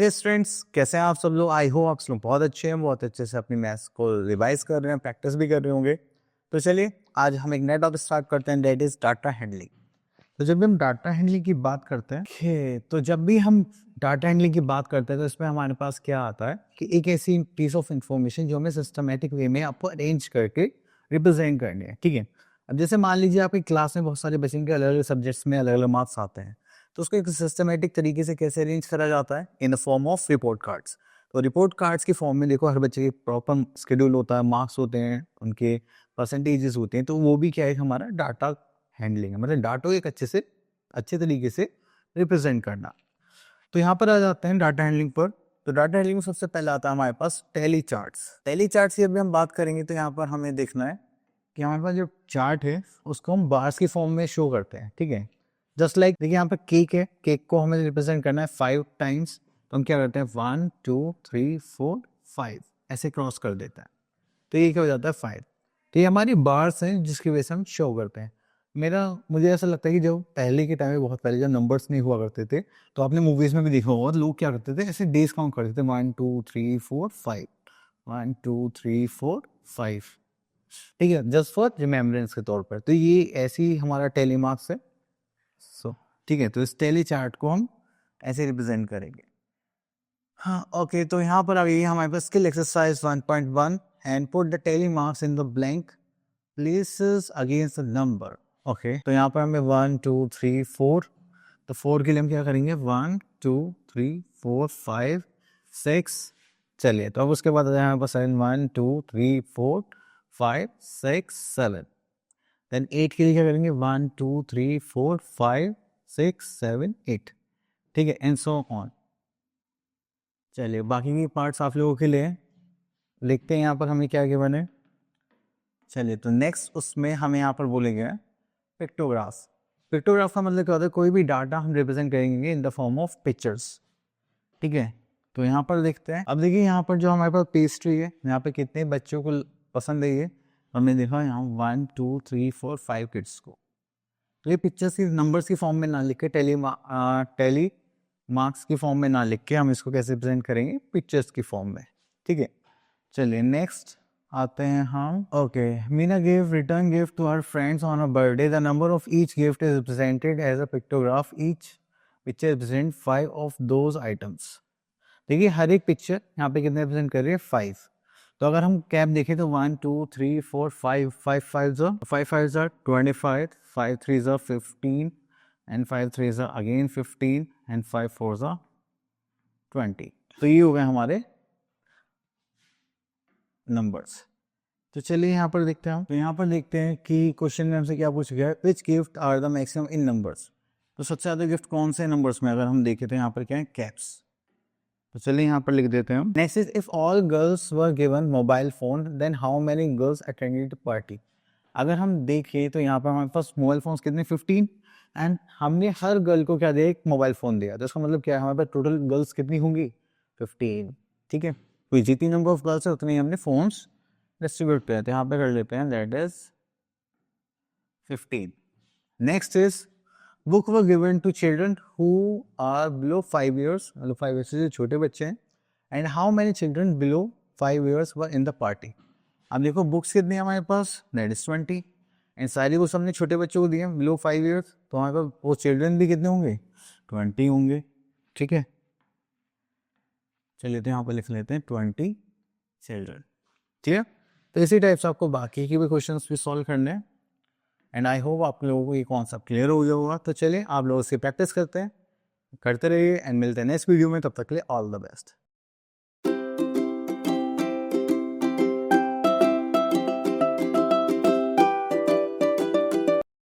Okay students, कैसे हैं आप सब लोग? आई होप आप सब लोग बहुत अच्छे हैं, बहुत अच्छे से अपनी मैथ्स को रिवाइज कर रहे हैं, प्रैक्टिस भी कर रहे होंगे। तो चलिए आज हम एक नया टॉपिक स्टार्ट करते हैं, दैट इज डाटा हैंडलिंग। तो जब भी हम डाटा हैंडलिंग की बात करते हैं तो जब भी हम डाटा हैंडलिंग की बात करते हैं तो इसमें हमारे पास क्या आता है कि एक ऐसी पीस ऑफ इंफॉर्मेशन जो हमें सिस्टमेटिक वे में आपको अरेंज करके रिप्रेजेंट करनी है, ठीक है। अब जैसे मान लीजिए आपकी क्लास में बहुत सारे बच्चों के अलग अलग सब्जेक्ट्स में अलग अलग मार्क्स आते हैं, तो उसको एक सिस्टमेटिक तरीके से कैसे अरेंज करा जाता है? In the form of report cards. तो रिपोर्ट कार्ड्स की फॉर्म में देखो हर बच्चे की प्रॉपर शेड्यूल होता है, मार्क्स होते हैं, उनके परसेंटेजेस होते हैं, तो वो भी क्या है हमारा डाटा हैंडलिंग है, मतलब डाटा को एक अच्छे तरीके से रिप्रेजेंट करना। तो यहाँ पर आ जाते हैं डाटा हैंडलिंग पर। तो डाटा हैंडलिंग में सबसे पहले आता है हमारे पास टैली चार्ट्स। टैली चार्ट्स की अभी हम बात करेंगे तो यहाँ पर हमें देखना है कि हमारे पास जो चार्ट है उसको हम बार्स की फॉर्म में शो करते हैं, ठीक है। जस्ट लाइक देखिए यहाँ पर केक है, केक को हमें रिप्रेजेंट करना है 5 टाइम्स, तो हम क्या करते हैं 1 2 3 4 5 ऐसे क्रॉस कर देते हैं, तो ये क्या हो जाता है 5। तो ये हमारी बार्स हैं जिसकी वजह से हम शो करते हैं। मुझे ऐसा लगता है कि जब पहले के टाइम में, बहुत पहले जब नंबर्स नहीं हुआ करते थे, तो आपने मूवीज में भी देखा होगा, लोग क्या करते थे ऐसे डेज काउंट करते थे 1 2 3 4 5 1 2 3 4 5, ठीक है, जस्ट फॉर रिमेम्बरेंस के तौर पर। तो ये ऐसी हमारा टेली मार्क्स है। सो ठीक है, तो इस टेली चार्ट को हम ऐसे रिप्रेजेंट करेंगे। हाँ ओके, तो यहाँ पर आ गई हमारे पास skill exercise 1.1 and put the tally marks in the blank places against the number. Okay, तो यहाँ पर हमें 1 2 3 4, तो 4 के लिए हम क्या करेंगे 1 2 3 4 5 6। चलिए, तो अब उसके बाद आ जाए हमारे पास 1 2 3 4 5 6 7। देन 8 के लिए क्या करेंगे 1 2 3 4 5 6 7 8, ठीक है, एंड सो ऑन। चलिए, बाकी की पार्ट्स आप लोगों के लिए लिखते हैं यहाँ पर हमें क्या गिवन है। चलिए, तो नेक्स्ट उसमें हमें यहाँ पर बोलेंगे पिक्टोग्राफ। पिक्टोग्राफ का मतलब क्या होता है? कोई भी डाटा हम रिप्रेजेंट करेंगे in the form of pictures, ठीक है। तो यहाँ पर देखते हैं, अब देखिए यहाँ पर जो हमारे पास पेस्ट्री है, यहाँ पे कितने बच्चों को पसंद है ये, हमने देखा यहाँ 1 2 3 4 5 किड्स को। तो ये पिक्चर्स की नंबर्स की फॉर्म में ना लिख के टेली मार्क्स की फॉर्म में ना लिख के हम इसको कैसे रिप्रेजेंट करेंगे? पिक्चर्स की फॉर्म में, ठीक है। चलिए नेक्स्ट आते हैं हम। Okay, Meena give return gift to her friends on a birthday. The number of each gift is represented as a pictograph, each picture represent 5 of those items. देखिए हर एक पिक्चर यहाँ पे कितने रिप्रेजेंट कर रही है 5। तो अगर हम कैप देखें तो 1 2 3 4 5 5 5 are 25, 5 3 are 15 and 5 3 are again 15 and 5 4 are 20। तो ये हो गए हमारे नंबर्स। तो चलिए यहाँ पर देखते हैं हम। तो यहाँ पर देखते हैं कि क्वेश्चन में हमसे क्या पूछा गया है, which gift are the maximum in numbers. तो सबसे ज़्यादा गिफ्ट कौन से नंबर्स में? अगर हम देखें तो यहाँ पर क्या है, कैप्स। तो चलिए यहाँ पर लिख देते हैं हम। Next is if all girls were given mobile phone then how many girls attended the party. अगर हम देखें तो यहाँ पर हमारे पास मोबाइल फोन कितने 15, एंड हमने हर गर्ल को क्या दिया, एक मोबाइल फोन दिया, तो इसका मतलब क्या है, हमारे पास टोटल गर्ल्स कितनी होंगी 15, ठीक है। तो जितनी नंबर ऑफ गर्ल्स है उतनी हमने फोन्स डिस्ट्रीब्यूट किया, तो यहाँ पे कर लेते हैं that is 15। Next is book were given to children who are below 5 years, मतलब 5 ईयर्स से छोटे बच्चे हैं, and how many children below 5 years were in the party. अब देखो बुक्स कितनी है हमारे पास, दैट इज 20, एंड सारी बुक्स हमने छोटे बच्चों को दिए बिलो 5 ईयर्स, तो हमारे पास वो चिल्ड्रन भी कितने होंगे 20 होंगे, ठीक है। चलिए तो यहाँ पर लिख लेते हैं 20 चिल्ड्रन, ठीक है। तो इसी टाइप से आपको बाकी के भी क्वेश्चंस भी सॉल्व करने हैं, एंड आई होप आप लोगों को ये कॉन्सेप्ट क्लियर हो गया होगा। तो चलिए आप लोग इसकी प्रैक्टिस करते रहिए एंड मिलते हैं नेक्स्ट वीडियो में, तब तक के लिए ऑल द बेस्ट।